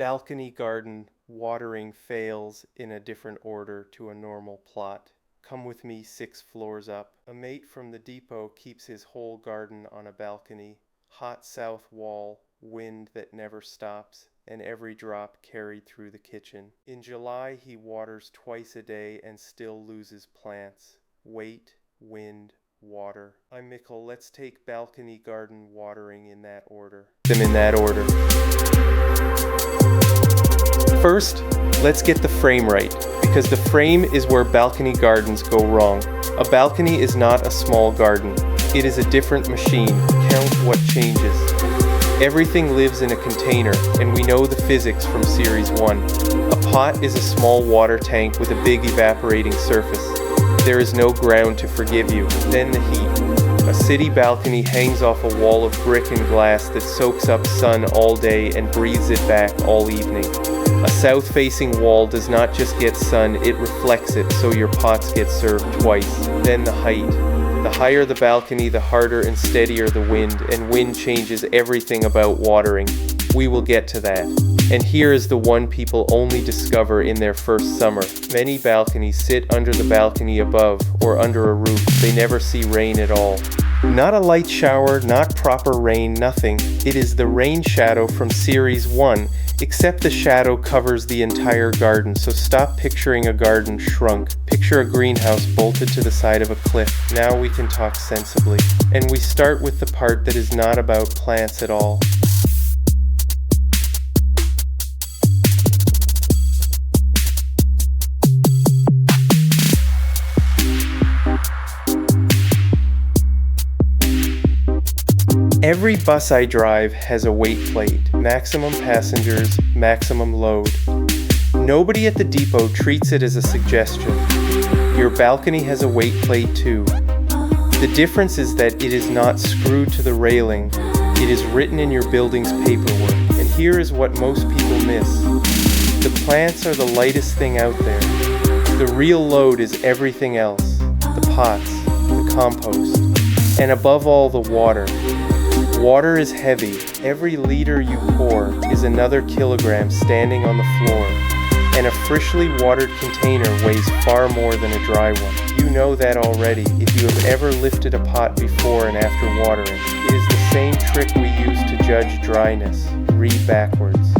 Balcony garden watering fails in a different order to a normal plot. Come with me 6 floors up. A mate from the depot keeps his whole garden on a balcony. Hot south wall, wind that never stops, and every drop carried through the kitchen. In July he waters twice a day and still loses plants. Weight, wind, water. I'm Mikkel. Let's take balcony garden watering in that order. First, let's get the frame right, because the frame is where balcony gardens go wrong. A balcony is not a small garden. It is a different machine. Count what changes. Everything lives in a container, and we know the physics from Series 1. A pot is a small water tank with a big evaporating surface. There is no ground to forgive you. Then the heat. A city balcony hangs off a wall of brick and glass that soaks up sun all day and breathes it back all evening. A south-facing wall does not just get sun, it reflects it, so your pots get served twice. Then the height. The higher the balcony, the harder and steadier the wind, and wind changes everything about watering. We will get to that. And here is the one people only discover in their first summer. Many balconies sit under the balcony above, or under a roof. They never see rain at all. Not a light shower, not proper rain, nothing. It is the rain shadow from Series 1, except the shadow covers the entire garden, so stop picturing a garden shrunk. Picture a greenhouse bolted to the side of a cliff. Now we can talk sensibly. And we start with the part that is not about plants at all. Every bus I drive has a weight plate, maximum passengers, maximum load. Nobody at the depot treats it as a suggestion. Your balcony has a weight plate too. The difference is that it is not screwed to the railing, it is written in your building's paperwork. And here is what most people miss. The plants are the lightest thing out there. The real load is everything else. The pots, the compost, and above all the water. Water is heavy. Every liter you pour is another kilogram standing on the floor, and a freshly watered container weighs far more than a dry one. You know that already if you have ever lifted a pot before and after watering. It is the same trick we use to judge dryness. Read backwards.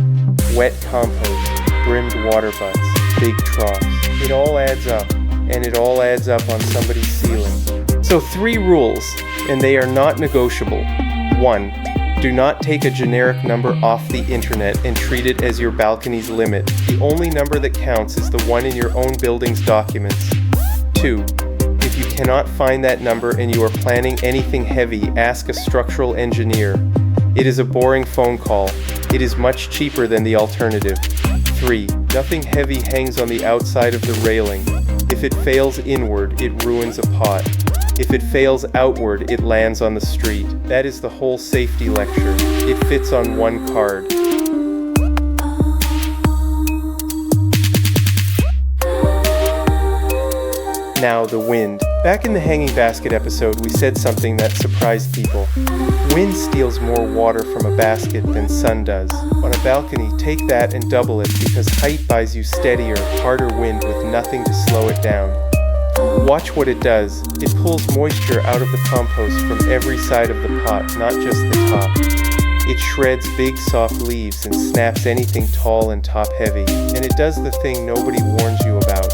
Wet compost, brimmed water butts, big troughs. It all adds up, and it all adds up on somebody's ceiling. So 3 rules, and they are not negotiable. 1. Do not take a generic number off the internet and treat it as your balcony's limit. The only number that counts is the one in your own building's documents. 2. If you cannot find that number and you are planning anything heavy, ask a structural engineer. It is a boring phone call. It is much cheaper than the alternative. 3. Nothing heavy hangs on the outside of the railing. If it fails inward, it ruins a pot. If it fails outward, it lands on the street. That is the whole safety lecture. It fits on one card. Now the wind. Back in the hanging basket episode, we said something that surprised people. Wind steals more water from a basket than sun does. On a balcony, take that and double it, because height buys you steadier, harder wind with nothing to slow it down. Watch what it does. It pulls moisture out of the compost from every side of the pot, not just the top. It shreds big soft leaves and snaps anything tall and top-heavy. And it does the thing nobody warns you about.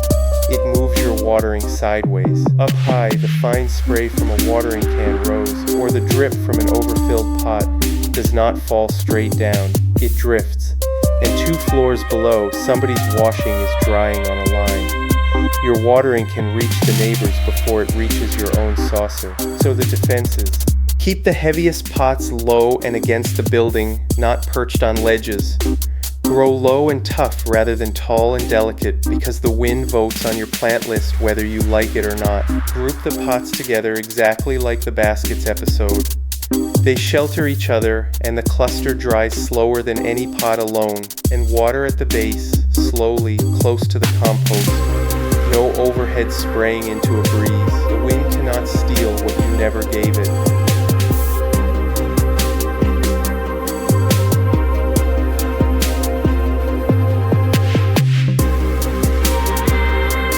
It moves your watering sideways. Up high, the fine spray from a watering can rose, or the drip from an overfilled pot, does not fall straight down. It drifts. And 2 floors below, somebody's washing is drying on a line. Your watering can reach the neighbors before it reaches your own saucer. So the defenses. Keep the heaviest pots low and against the building, not perched on ledges. Grow low and tough rather than tall and delicate, because the wind votes on your plant list whether you like it or not. Group the pots together exactly like the baskets episode. They shelter each other, and the cluster dries slower than any pot alone. And water at the base, slowly, close to the compost. No overhead spraying into a breeze. The wind cannot steal what you never gave it.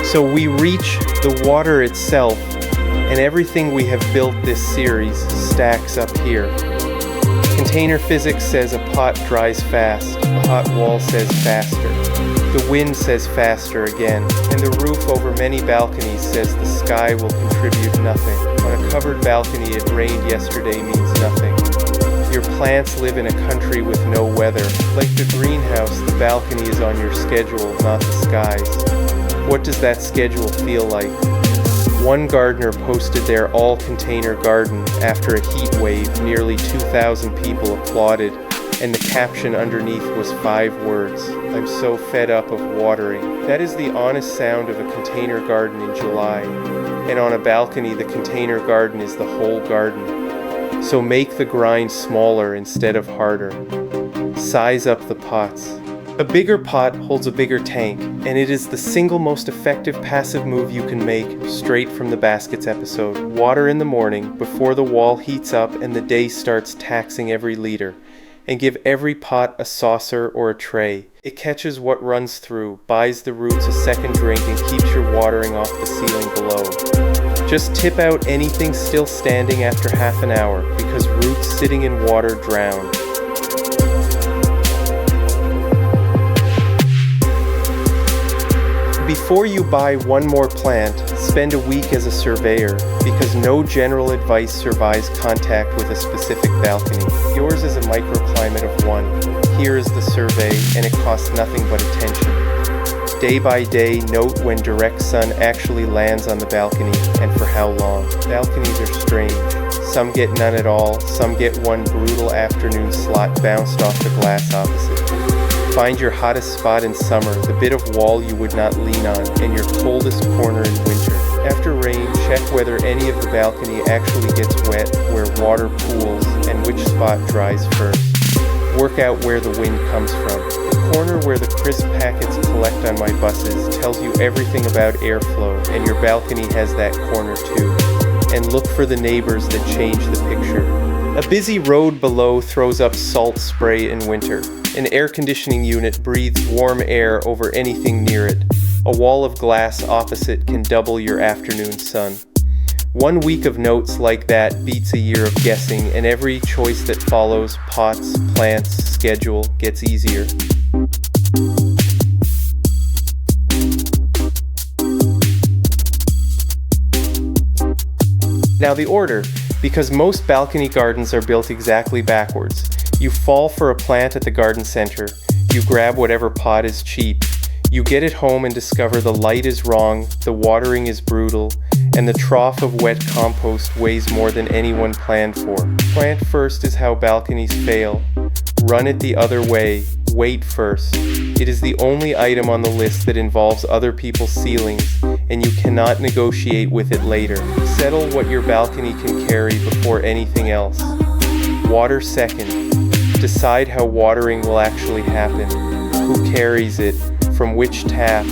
So we reach the water itself, and everything we have built this series stacks up here. Container physics says a pot dries fast, a hot wall says faster. The wind says faster again, and the roof over many balconies says the sky will contribute nothing. On a covered balcony, it rained yesterday means nothing. Your plants live in a country with no weather. Like the greenhouse, the balcony is on your schedule, not the skies. What does that schedule feel like? One gardener posted their all-container garden after a heat wave. Nearly 2,000 people applauded, and the caption underneath was 5 words. I'm so fed up of watering. That is the honest sound of a container garden in July. And on a balcony, the container garden is the whole garden. So make the grind smaller instead of harder. Size up the pots. A bigger pot holds a bigger tank, and it is the single most effective passive move you can make, straight from the baskets episode. Water in the morning, before the wall heats up and the day starts taxing every liter, and give every pot a saucer or a tray. It catches what runs through, buys the roots a second drink, and keeps your watering off the ceiling below. Just tip out anything still standing after half an hour, because roots sitting in water drown. Before you buy one more plant, spend a week as a surveyor, because no general advice survives contact with a specific balcony. Yours is a microclimate of 1. Here is the survey, and it costs nothing but attention. Day by day, note when direct sun actually lands on the balcony, and for how long. Balconies are strange. Some get none at all, some get one brutal afternoon slot bounced off the glass opposite. Find your hottest spot in summer, the bit of wall you would not lean on, and your coldest corner in winter. After rain, check whether any of the balcony actually gets wet, where water pools, and which spot dries first. Work out where the wind comes from. The corner where the crisp packets collect on my buses tells you everything about airflow, and your balcony has that corner too. And look for the neighbors that change the picture. A busy road below throws up salt spray in winter. An air conditioning unit breathes warm air over anything near it. A wall of glass opposite can double your afternoon sun. 1 week of notes like that beats a year of guessing, and every choice that follows, pots, plants, schedule, gets easier. Now the order, because most balcony gardens are built exactly backwards. You fall for a plant at the garden center, you grab whatever pot is cheap, you get it home and discover the light is wrong, the watering is brutal, and the trough of wet compost weighs more than anyone planned for. Plant first is how balconies fail. Run it the other way, wait first. It is the only item on the list that involves other people's ceilings, and you cannot negotiate with it later. Settle what your balcony can carry before anything else. Water second. Decide how watering will actually happen, who carries it, from which tap,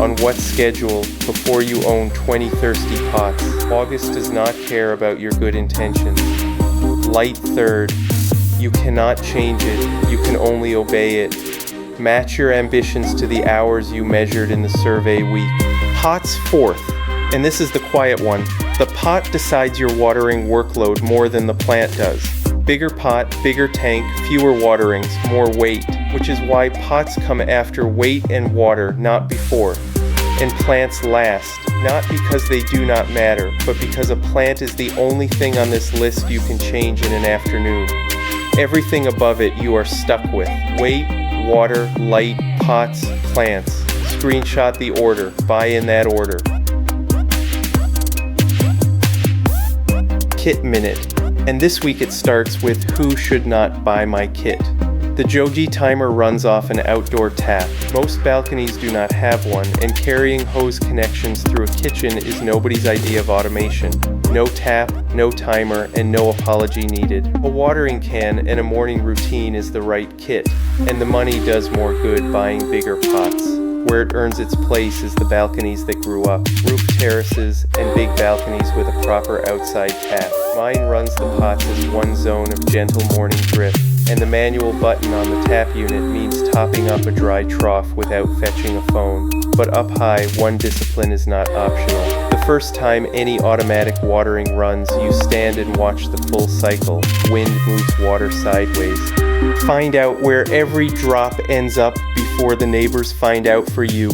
on what schedule, before you own 20 thirsty pots. August does not care about your good intentions. Light third. You cannot change it, you can only obey it. Match your ambitions to the hours you measured in the survey week. Pots fourth, and this is the quiet one. The pot decides your watering workload more than the plant does. Bigger pot, bigger tank, fewer waterings, more weight, which is why pots come after weight and water, not before. And plants last, not because they do not matter, but because a plant is the only thing on this list you can change in an afternoon. Everything above it you are stuck with. Weight, water, light, pots, plants. Screenshot the order, buy in that order. Kit Minute. And this week it starts with who should not buy my kit. The Johgee timer runs off an outdoor tap. Most balconies do not have one, and carrying hose connections through a kitchen is nobody's idea of automation. No tap, no timer, and no apology needed. A watering can and a morning routine is the right kit, and the money does more good buying bigger pots. Where it earns its place is the balconies that grew up, roof terraces, and big balconies with a proper outside tap. Mine runs the pots as one zone of gentle morning drift. and the manual button on the tap unit means topping up a dry trough without fetching a phone. But up high, one discipline is not optional. The first time any automatic watering runs, you stand and watch the full cycle. Wind moves water sideways. Find out where every drop ends up before the neighbors find out for you.